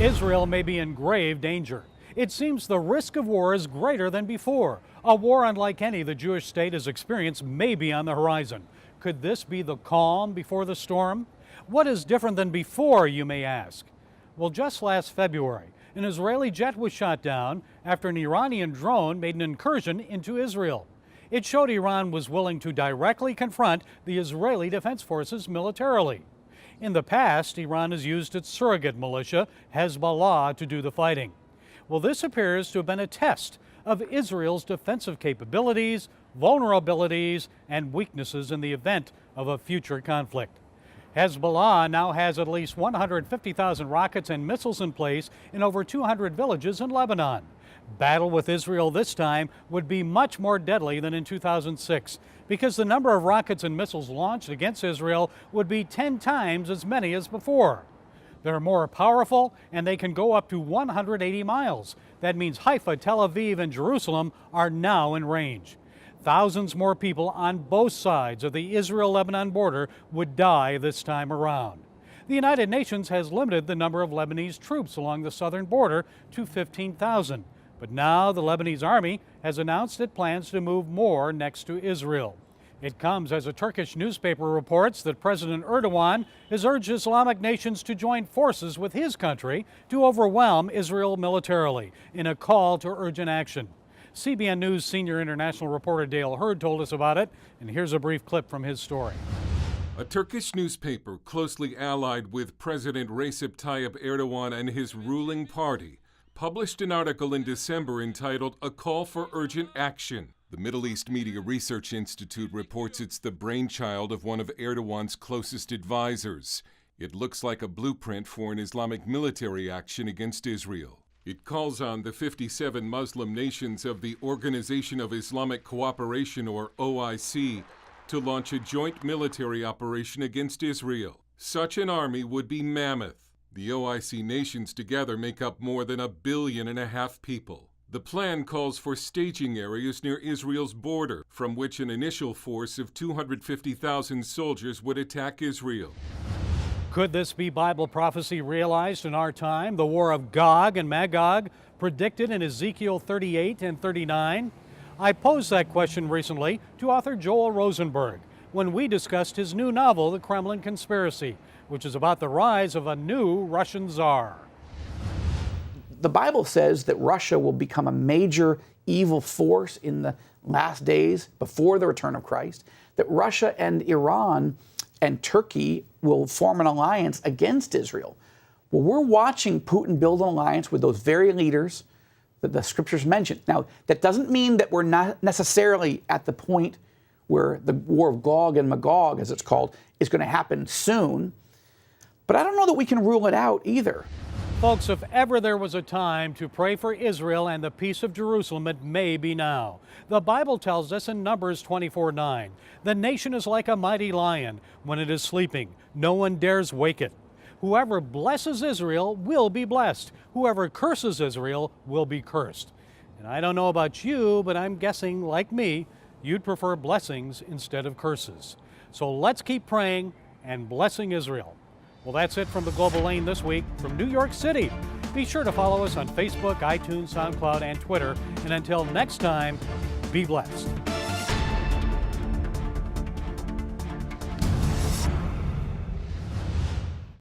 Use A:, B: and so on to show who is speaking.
A: Israel may be in grave danger. It seems the risk of war is greater than before. A war unlike any the Jewish state has experienced may be on the horizon. Could this be the calm before the storm? What is different than before, you may ask? Well, just last February, an Israeli jet was shot down after an Iranian drone made an incursion into Israel. It showed Iran was willing to directly confront the Israeli Defense Forces militarily. In the past, Iran has used its surrogate militia, Hezbollah, to do the fighting. Well, this appears to have been a test of Israel's defensive capabilities, vulnerabilities, and weaknesses in the event of a future conflict. Hezbollah now has at least 150,000 rockets and missiles in place in over 200 villages in Lebanon. Battle with Israel this time would be much more deadly than in 2006 because the number of rockets and missiles launched against Israel would be 10 times as many as before. They're more powerful and they can go up to 180 miles. That means Haifa, Tel Aviv, and Jerusalem are now in range. Thousands more people on both sides of the Israel-Lebanon border would die this time around. The United Nations has limited the number of Lebanese troops along the southern border to 15,000. But now the Lebanese army has announced it plans to move more next to Israel. It comes as a Turkish newspaper reports that President Erdogan has urged Islamic nations to join forces with his country to overwhelm Israel militarily in a call to urgent action. CBN News senior international reporter Dale Hurd told us about it, and here's a brief clip from his story.
B: A Turkish newspaper closely allied with President Recep Tayyip Erdogan and his ruling party published an article in December entitled "A Call for Urgent Action." The Middle East Media Research Institute reports it's the brainchild of one of Erdogan's closest advisors. It looks like a blueprint for an Islamic military action against Israel. It calls on the 57 Muslim nations of the Organization of Islamic Cooperation, or OIC, to launch a joint military operation against Israel. Such an army would be mammoth. The OIC nations together make up more than 1.5 billion people. The plan calls for staging areas near Israel's border, from which an initial force of 250,000 soldiers would attack Israel.
A: Could this be Bible prophecy realized in our time? The war of Gog and Magog, predicted in Ezekiel 38 and 39? I posed that question recently to author Joel Rosenberg when we discussed his new novel, The Kremlin Conspiracy, which is about the rise of a new Russian czar.
C: The Bible says that Russia will become a major evil force in the last days before the return of Christ, that Russia and Iran and Turkey will form an alliance against Israel. Well, we're watching Putin build an alliance with those very leaders that the scriptures mention. Now, that doesn't mean that we're not necessarily at the point where the war of Gog and Magog, as it's called, is going to happen soon. But I don't know that we can rule it out either.
A: Folks, if ever there was a time to pray for Israel and the peace of Jerusalem, it may be now. The Bible tells us in Numbers 24:9, the nation is like a mighty lion. When it is sleeping, no one dares wake it. Whoever blesses Israel will be blessed. Whoever curses Israel will be cursed. And I don't know about you, but I'm guessing, like me, you'd prefer blessings instead of curses. So let's keep praying and blessing Israel. Well, that's it from the Global Lane this week from New York City. Be sure to follow us on Facebook, iTunes, SoundCloud, and Twitter. And until next time, be blessed.